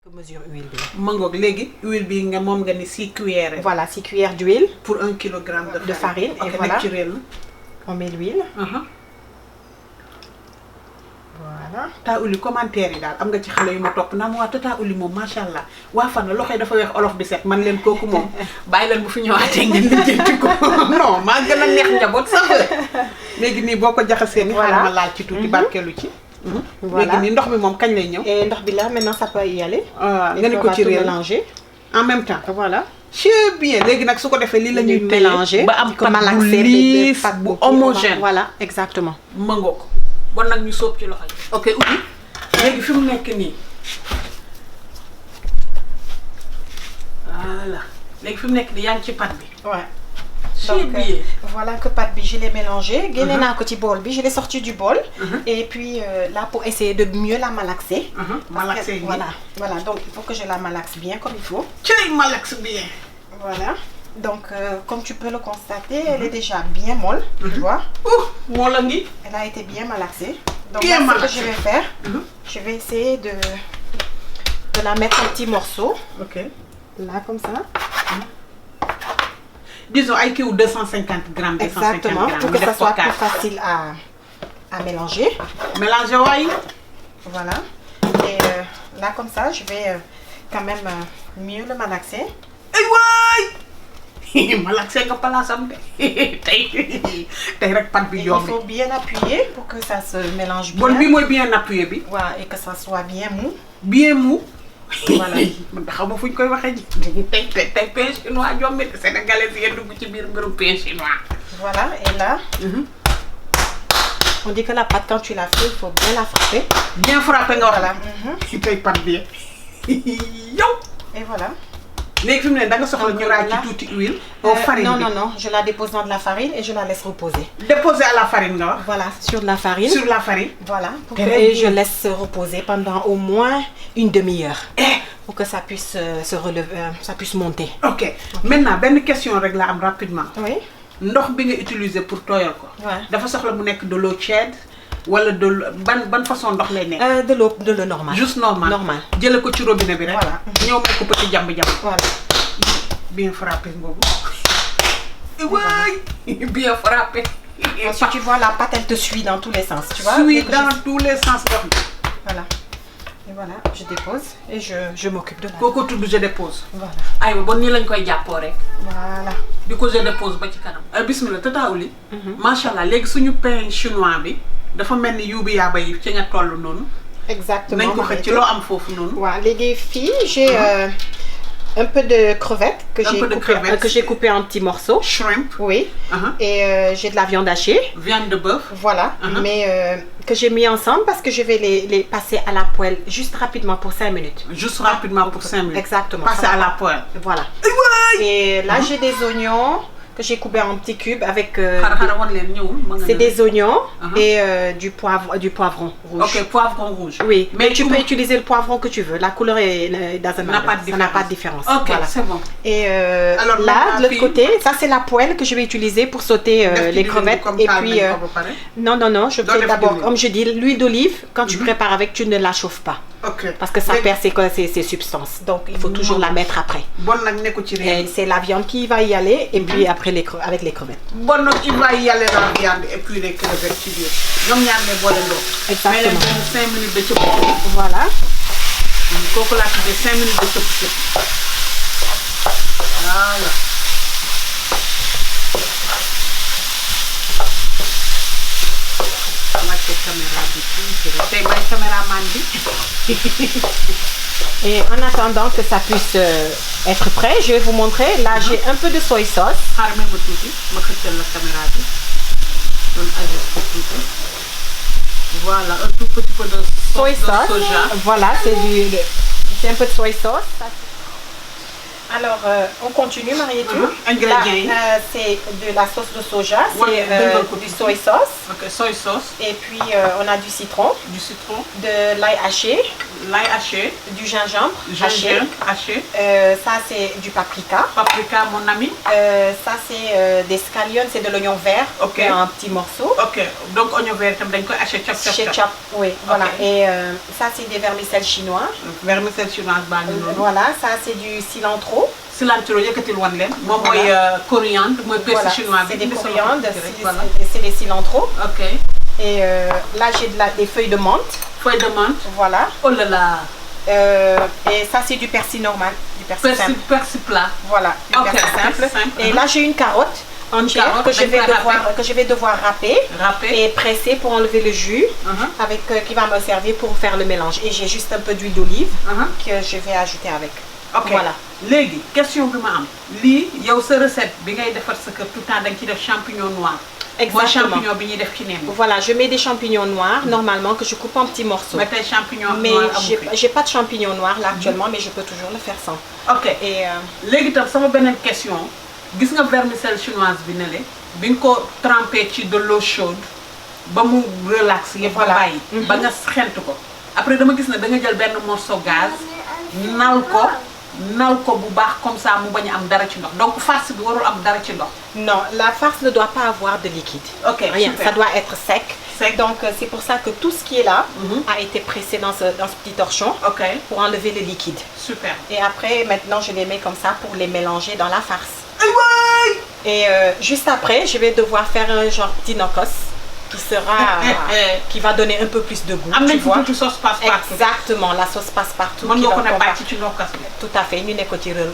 mesure huile bi. mangoog léegi huile bi nga moom nga ni 6 cuillères. Voilà, 6 cuillères d'huile. Pour 1 kilogramme de farine. Et voilà. On met l'huile. Voilà. Tata Ouli commentaire yi daal am nga ci xale yu ma topp naa ma waa Tata Ouli moom macha allah waa fan la loxo yi dafa weex olof bi set man leen kooku moom bàyyi leen bu fi ñëwaatee ngeen lijjanti ko non maa gën a neex njaboot sax léegi nii boo ko jaxasee ni xaaral ma laal ci tuuti barkeelu ci. léegi nii ndox mi moom kañ lay ñëw. Et ndox bi là maintenant ça peut y aller. nga ni ko ci mélanger en même temps. Voilà. C'est bien léegi nag su ko defee lii la ñuy mélanger ba am pâte bu liis bu homogène. Voilà, exactement. Mango ko bon nag ñu sóob ci loxo yi. ok Ouli léegi fi mu nekk nii voilà léegi fi mu nekk nii yaa ngi ci pâte bi. Ouais. C'est Donc, bien. voilà que pâte bi je l'ai mélangé. Génne naa ko ci bol bi, je l'ai sorti du bol. Et puis là pour essayer de mieux la malaxer. Malaxer voilà, donc il faut que je la malaxe bien comme il faut. Tu malaxe bien. Voilà. Donc comme tu peux le constater, elle est déjà bien molle, tu vois. Molle ngi. Elle a été bien malaxée. Donc Bien là, ce malaxée. que je vais faire, je vais essayer de la mettre en petits morceaux. Ok. Là comme ça. Disons ay kiw 250 grammes. 250 Exactement, grammes pour que ça soit plus facile à mélanger. Mélanger waay. Voilà. Et là comme ça, je vais quand même mieux le malaxer. Ay waay. Malaxer nga palaasam de tey rek pâte bi Et yomb. il faut bien appuyer pour que ça se mélange bien. Bon bi mooy bien appuyé bi. Voilà, et que ça soit bien mou. Bien mou. Voilà. man xaw ma fu ñu koy waxee ji. tey pain chinois jombi de sénégalais yi dugg ci biir mbirum pain chinois. Voilà, et là, on dit que la pâte, quand tu la fais, il faut bien la frapper. Bien frappé nga wax Voilà. la. tey pâte bi yow. Et voilà. léegi fi mu ne da nga soxla ñu raay ci tuuti huile. au farine non, bi. non, non, je la dépose dans de la farine et je la laisse reposer. Déposer à la farine nga wax. Voilà, sur de la farine. Sur la farine. Voilà, pour que Très je bien. laisse reposer pendant au moins une demi-heure. Pour que ça puisse se relever, ça puisse monter. ok maintenant benn question rek la am rapidement. Oui. ndox bi nga utiliser pour tooyal ko. Ouais. dafa soxla mu nekk de l'eau tiède wala de ban façon ndox lay nekk. De l'eau normale. Juste normal. Normal. jële ko ci robinet bi rek. Voilà. ñëw may ko petit jamb-jamb. Voilà. Bien frappé boobu. waay bien frappé. Ensuite, tu vois, la pâte, elle te suit dans tous les sens. Tu vois? Suit Dès que dans tous les sens ndox bi. Voilà. Et voilà, je dépose et je m'occupe de la. kooku tudd je dépose. Voilà. aywa bon nii lañ koy jàppoo rek. Voilà. di ko je dépose ba ci kanam. bismillah Tata Ouli. macha allah léegi suñu pain chinois bi dafa mel ni yuubi yaaba yi ci nga toll noonu. Exactement. nañ ko xëcc ci loo am foofu noonu. Voilà, les filles, j'ai un peu de crevettes que j'ai coupé en petits morceaux. Shrimp. Oui. Et j'ai de la viande hachée. Viande de bœuf. Voilà, mais que j'ai mis ensemble parce que je vais les passer à la poêle juste rapidement pour 5 minutes. Juste rapidement pour 5 minutes. Exactement. Passer à la poêle. Voilà. Et là, j'ai des oignons que j'ai coupés en petits cubes avec... c'est des oignons et du poivron rouge. Ok, poivron rouge. Oui, mais tu peux utiliser le poivron que tu veux. La couleur ça n'a pas de différence. Ok, voilà. c'est bon. Et alors, là, de l'autre côté, ça c'est la poêle que je vais utiliser pour sauter les crevettes. Et puis, non, je fais d'abord, comme je dis, l'huile d'olive, quand tu prépares avec, tu ne la chauffes pas. Ok. Parce que ça perd ses substances. Donc, il faut toujours la mettre après. Et c'est la viande qui va y aller et puis après avec les crevettes. Bon, donc il va y aller la viande et puis les crevettes ci biir. ñoom ñaar ne boole ndoo. Exactement. mais leen 5 minutes de cëpp. Voilà. kooku laa tuddee 5 minutes de cëpp. Voilà. wàcce caméra bi tuuti rek. tey may caméraman bi. Et en attendant que ça puisse être prêt, je vais vous montrer. Là, j'ai un peu de soy sauce. xaaral ma tuuti ma xëccal la caméra bi. doon ajusté tuuti. Voilà, un tout petit peu de Soy sauce. soja. Voilà, c'est un peu de soy sauce. Alors, on continue, Marie-Étude. Ingrédients. C'est de la sauce de soja, c'est du soy sauce. Ok, soy sauce. Et puis, on a du citron, Du citron. de l'ail haché, L'ail haché. Du gingembre haché. Ça, c'est du paprika. Paprika, mon ami. Ça, c'est des scallions, c'est de l'oignon vert. Ok. Un petit morceau. Ok. Donc, oignon vert, tu as haché, chop. Oui, voilà. Et ça, c'est des vermicelles chinois. Vermicelles chinoises, voilà, ça, c'est du cilantro. Cilantro, coriandre, voilà. C'est des coriandres, c'est des cilantrons. Ok. Et là, j'ai des feuilles de menthe. Feuilles de menthe. Voilà. Oh là là. Et ça, c'est du persil normal. Du persil simple. Persil plat. Voilà, du persil simple. Et là, j'ai une carotte entière que je vais devoir râper et presser pour enlever le jus qui va me servir pour faire le mélange. Et j'ai juste un peu d'huile d'olive que je vais ajouter avec. Ok, voilà. Légui, question que ma am. Li, yow sa recette bi ngay defar sa kër tout le temps dañ ci def champignon noir. Exactement. Champignon bi ñuy def ci nem. Voilà, je mets des champignons noirs normalement que je coupe en petits morceaux. Mais tes champignons mais noirs j'ai pas de champignons noirs là actuellement, mais je peux toujours le faire sans. Ok. Et légui tam sama benen question, gis nga vermicelle chinoise bi nelé, bi nga ko tremper ci de l'eau chaude ba mu relax yépp ba bayyi ba nga xent ko. Après dama gis na da nga jël ben morceau gaz nal ko bu baax comme ça mu bañ am dara ci ndox. Donc farce bi warul am dara ci ndox. Non, la farce ne doit pas avoir de liquide. OK, rien, super. Ça doit être sec. Donc c'est pour ça que tout ce qui est là a été pressé dans ce petit torchon pour enlever le liquide. Super. Et après maintenant je les mets comme ça pour les mélanger dans la farce. Et juste après, je vais devoir faire un genre tinokos qui va donner un peu plus de goût. Tu vois? Sauce passe-partout. Exactement, la sauce passe-partout. Tout à fait, ñu nekk ci reul.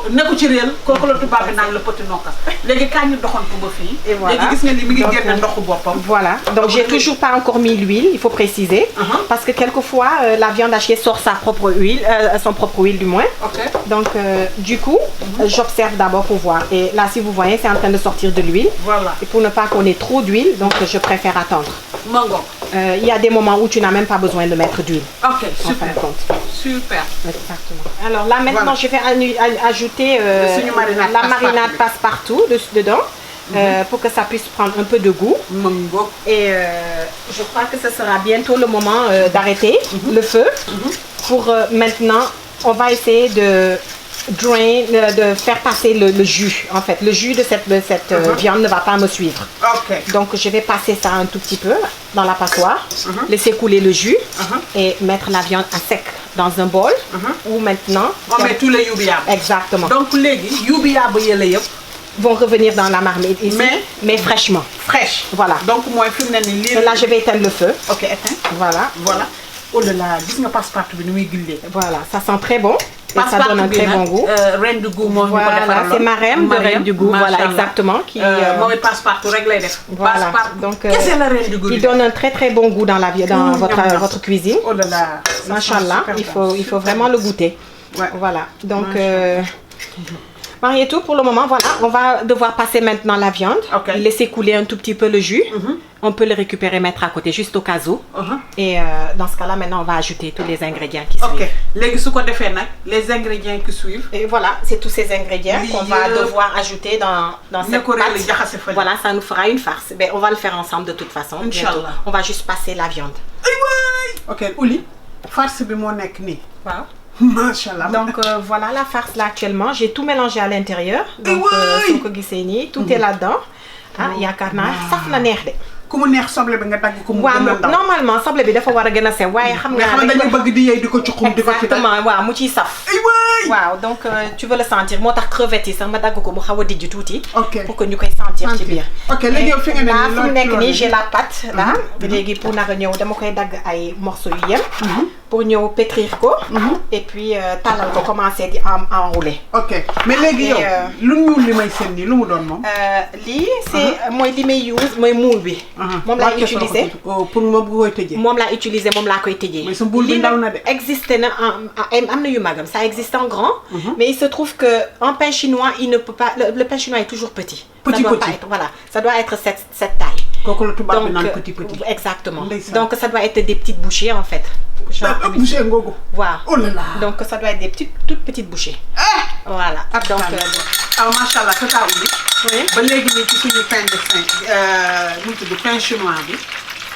Nekku ci reul, koku la tubaab bi naan le petit nokas. Légui kañ ñu doxantu ba fi. Légui gis nga li mi ngi génn ndoxu boppam. Voilà. Donc j'ai toujours pas encore mis l'huile, il faut préciser, parce que quelquefois la viande hachée sort sa propre huile, son propre huile du moins. Donc du coup, j'observe d'abord pour voir. Et là, si vous voyez, c'est en train de sortir de l'huile. Voilà. Et pour ne pas qu'on ait trop d'huile, donc je préfère attendre. Il y a des moments où tu n'as même pas besoin de mettre d'huile. Ok, super. Super. Exactement. Alors là maintenant, je vais ajouter la marinade passe-partout dedans. Pour que ça puisse prendre un peu de goût. Et je crois que ce sera bientôt le moment d'arrêter le feu. Pour maintenant, on va essayer de faire passer le jus. En fait, le jus de cette viande ne va pas me suivre. Donc je vais passer ça un tout petit peu dans la passoire, laisser couler le jus et mettre la viande à sec dans un bol. Où maintenant on met tous les youbiyab. Exactement. Donc les youbiyab vont revenir dans la marmite ici, mais fraîchement. Fraîche. Voilà. Donc moi, là, je vais éteindre le feu. Ok, éteins. Voilà. Voilà. Oh là là, dis-moi passe-partout. Voilà, ça sent très bon. Et ça donne un très bon goût. Reine du goût, voilà, c'est ma reine de reine du goût. Voilà, exactement. Moi, passe-partout, réglé. Voilà. Donc, qu'est-ce que la reine du goût? Il donne un très très bon goût dans votre cuisine. Oh là là. Machallah, il faut vraiment le goûter. Voilà. Donc. Marietou, pour le moment, voilà, on va devoir passer maintenant la viande, laisser couler un tout petit peu le jus. On peut le récupérer, mettre à côté, juste au cas où. Et dans ce cas-là, maintenant, on va ajouter tous les ingrédients qui suivent. Les ingrédients qui suivent. Et voilà, c'est tous ces ingrédients qu'on va devoir ajouter dans cette pâte. Voilà, ça nous fera une farce. Mais on va le faire ensemble de toute façon. On va juste passer la viande. Ok, Ouli, farce bi mo nek ni. Wow. Machallah. Donc voilà la farce là actuellement. J'ai tout mélangé à l'intérieur. Donc tout est là-dedans. Yaakaar naa saf na neex de. ku mu neex soble bi nga dagg ko mu gën a ndaw. Normalement soble bi dafa war a gën a sew waaye xam nga dañu bëgg di yey di ko cuqum di ko ci exactement waaw mu ciy saf. waaw donc tu veux le sentir moo tax crevettes yi sax ma dagg ko mu xaw a dijj tuuti. pour que ñu koy sentir ci biir. ok léegi yow fi nga ne nii loolu nekk nii j'ai la pâte là. léegi pour naka ñëw dama koy dagg ay morceaux yu yem. pour ñëw pétrir ko. et puis tàllal ko commencer di enrouler. ok mais léegi yow lu ñuul li may seen nii lu mu doon moom. lii c'est mooy li may use mooy muul bi. moom laa utiliser pour moom nga koy tëjee. moom laa utiliser moom laa koy tëjee. mais sa boule bi ndaw na de. Existe na am na yu magam ça existe en grand. mais il se trouve que en pain chinois il ne peut pas le pain chinois est toujours petit. Petit. Voilà, ça doit être cette taille. kooku la tubaab bi naan petit. Exactement. Donc ça doit être des petites bouchées en fait. Bouchée ngoogu. Waaw. Oh là là. Donc ça doit être des toutes petites bouchées. Voilà. Donc machallah tata Ouli. oui. ba léegi nii ci suñu pain de pain mu tudd pain chinois bi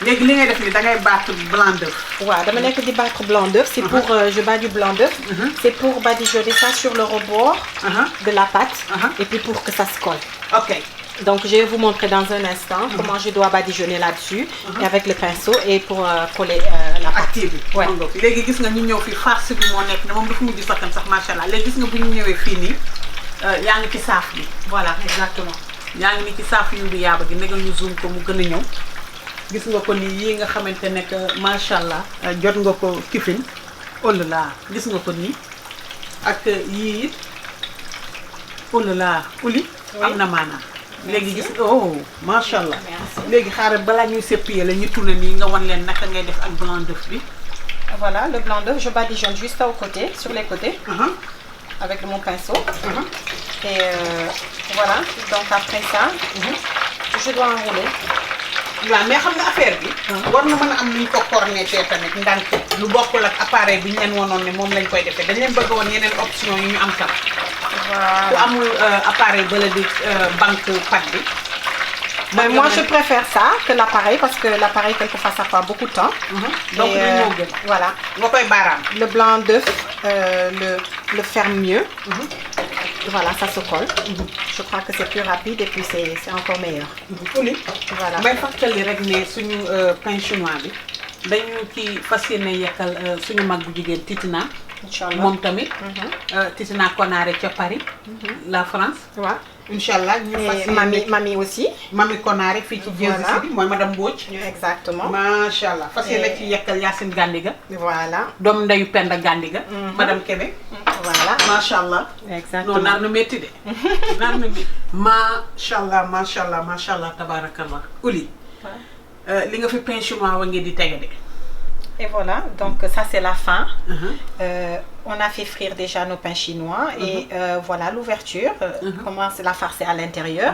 léegi li ngay def ni da ngay battre blanc d'œuf. waaw dama nekk di battre blanc d'œuf. C'est pour je bats du blanc d'œuf. C'est pour badigeonner ça sur le rebord de la pâte. Et puis pour que ça se colle. Ok. Donc je vais vous montrer dans un instant comment je dois badigeonner là-dessus et avec le pinceau et pour coller la pâte. Ouais. léegi gis nga ñu ñëw fi farce bi moo nekk ne moom dafa mujj sakkan sax macha allah léegi gis nga bu ñu ñëwee fii nii yaa ngi ci saaf bi. Voilà exactement. yaa ngi ni ci saaf yu bi yaaba gi negal ñu zoom ko mu gën a ñëw gis nga ko ni yii nga xamante ne que macha allah jot nga ko kifin oh là là gis nga ko nii ak yii it oh là là uli am na maanaam. léegi gis oh macha allah léegi xaaral balaa ñuy sépier la ñu tourné nii nga wan leen naka ngay def ak blanc d'œuf bi. Voilà le blanc d'œuf je badigeonne juste au côté sur les côtés. Avec mon pinceau. Et voilà donc après ça. Je dois enrouler. waaw mais xam nga affaire bi. war na mën a am luñ ko cornetté tamit ndànk lu bokkul ak appareil bi ñu leen wanoon ne moom lañ koy defee dañ leen bëgg woon yeneen option yi ñu am tam. Voilà. ku amul appareil ba la di banque pâte bi. Mais moi je préfère ça que l'appareil parce que l'appareil quelquefois ça prend beaucoup de temps. Donc voilà. nga koy baaraam. Le blanc d'œuf le ferme mieux. Voilà, ça se colle. Je crois que c'est plus rapide et puis c'est encore meilleur. Voilà. may fàttali rek ne suñu pain chinois bi dañu ci fas yéene yekkal suñu mag bu jigéen Titina. Inch'Allah moom tamit. Titina Konaré ca Paris. la France. waaw Inch'Allah ñu fas yéene mami aussi. Mami Konaré fii ci Jersey bi mooy madame Mbodj. Exactement. macha allah fas yéene ci yekkal Yacine Gandiga. Voilà. doom ndeyu Penda Gandiga. madame Kébé. Voilà. macha allah. Exactement non nar na métti de. nar na métti. macha allah macha allah macha allah tabarakallah. Ouli. li nga fi pain chinois wa ngeen di tege de. Et voilà, donc ça c'est la fin. On a fait frire déjà nos pains chinois et voilà l'ouverture. Comment c'est la farce à l'intérieur.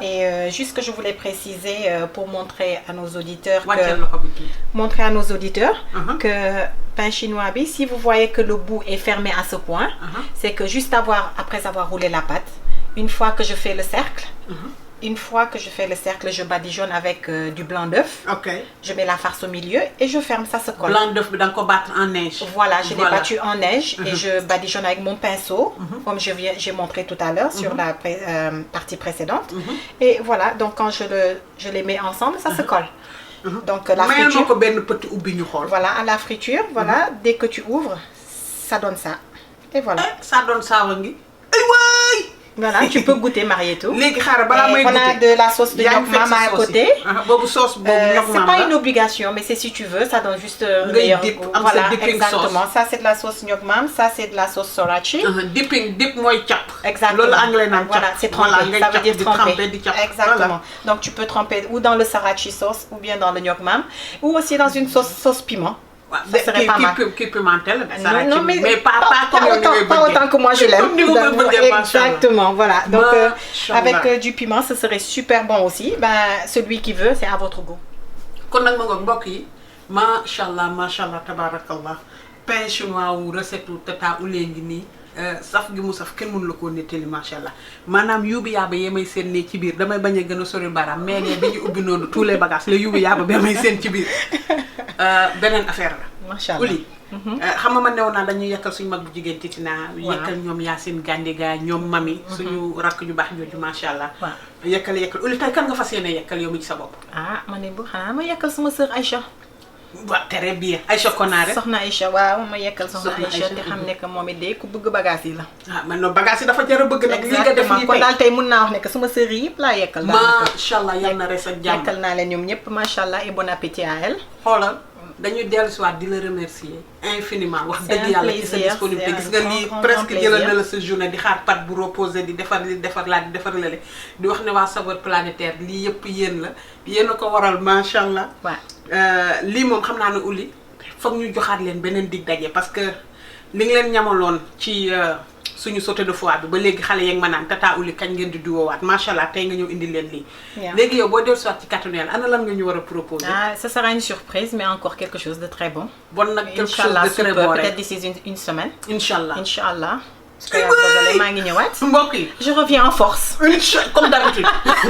Et juste que je voulais préciser pour montrer à nos auditeurs que pain chinois, si vous voyez que le bout est fermé à ce point, c'est que juste après avoir roulé la pâte, une fois que je fais le cercle, je badigeonne avec du blanc d'œuf. Ok. Je mets la farce au milieu et je ferme, ça se colle. Blanc d'œuf, donc on battre en neige. Voilà, je l'ai battu en neige et je badigeonne avec mon pinceau, comme j'ai montré tout à l'heure sur la partie précédente. Et voilà, donc quand je les mets ensemble, ça se colle. Donc la friture. Voilà, à la friture, voilà, dès que tu ouvres, ça donne ça. Et voilà. Ça donne ça, Wangi. Voilà, tu peux goûter Marietou. On a de la sauce de Nyok Mam à côté. C'est pas une obligation, mais c'est si tu veux, ça donne juste meilleur goût. Voilà, exactement. Ça c'est de la sauce Nyok Mam, ça c'est de la sauce Sorachi. Dip moi chap. Exactement. Voilà, c'est trempé. Ça veut dire tremper. Exactement. Donc tu peux tremper ou dans le Sorachi sauce ou bien dans le Nyok Mam ou aussi dans une sauce piment. Ça serait pas mal. Non, mais pas autant que moi je l'aime. Exactement, voilà. Donc avec du piment, ce serait super bon aussi. Celui qui veut, c'est à votre goût. Machallah, tabarakallah. Pain chinois ou recette tata oulengini. Saf gi mu saf kenn mënu la ko nettali machallah manam yubi yaaba yemay sen ne ci biir damay baña gëna sori baram mais ne biñu ubbi nonu tous les bagages le yubi yaaba be may sen ci biir benen affaire la machallah Ouli xam nga man newoon naa dañuy yekkal suñu mag bu jigéen Titina yekkal ñoom Yacine Gandiga ñoom mami suñu rakk ju baax jooju machallah yekkal Ouli tay kan nga fas yéene yekkal yow mi ci sa bopp ma ne bu xanaa ma yekkal sama sœur Aïcha. waaw très bien Aïcha Konaré soxna Aïcha waaw ma yekkal soxna Aïcha te xam ne que moom it de ku bëgg bagage yi la. man no bagage yi dafa jar a bëgg nag li nga def nii kon daal tey mun naa wax ne que sama sœur yi yëpp laa yekkal. machallah yal na res ak jàmm yekkal naa leen ñoom ñëpp machallah et bon appétit à elle. xoolal dañuy dellu si waat di la remercier infiniment wax dëgg yàlla ci sa disponibilité gis nga lii presque jëlal na la sa journée di xaar pat bu reposé di defar li defar laa di defar lale di wax ne waa Saveurs Planétaires lii yëpp yéen la yéen a ko waral machallah lii moom xam naa ne Ouli foog ñu joxaat leen beneen dig daje parce que li nga leen ñamaloon ci suñu sauté de foie bi ba léegi xale yeeg ma naan tata Ouli kañ ngeen di duwoowaat machallah tey nga ñëw indi leen lii. léegi yow boo dellu si waat ci kàttanu Yàlla ana lan nga ñu war a proposer. Ça sera une surprise mais encore quelque chose de très bon. Bon nag quelque chose de très bon peut-être d'ici une semaine. Inch'Allah. Inch'Allah. je reviens en force. Comme d'habitude.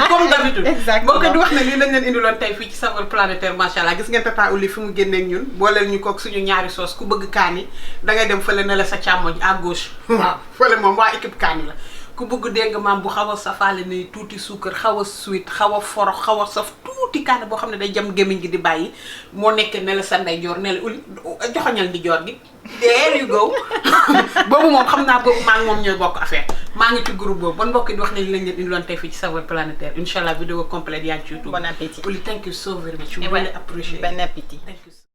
Comme d'habitude. Exactement. Mbokk yi di wax ne lii lañ leen indiloon tey fii ci Saveurs Planétaires macha allah gis ngeen Tata Ouli fi mu génneeg ñun booleel ñu koog suñu ñaari sauce ku bëgg kaani dangay dem fële ne la sa càmmoñ à gauche. waaw fële moom waa équipe kaani la. ku bëgg dégg nga maam bu xaw a safaale ne tuuti suukar xaw a sweet xaw a forox xaw a saf tuuti kaani boo xam ne day jam gémmiñ gi di bàyyi moo nekk ne la sa ndeyjoor ne la Ouli joxoñal di joor gi. There you go. boobu moom xam naa boobu maa ngi moom ñooy bokk affaire maa ngi ci groupe boobu bon mbokk yi di wax ne lañ leen indiloon tey fii ci Saveurs Planétaires incha allah vidéo complète yaa ngi ci YouTube. Bon appétit. Ouli, thank you so very much. We really appreciate it. Bon appétit. Thank you.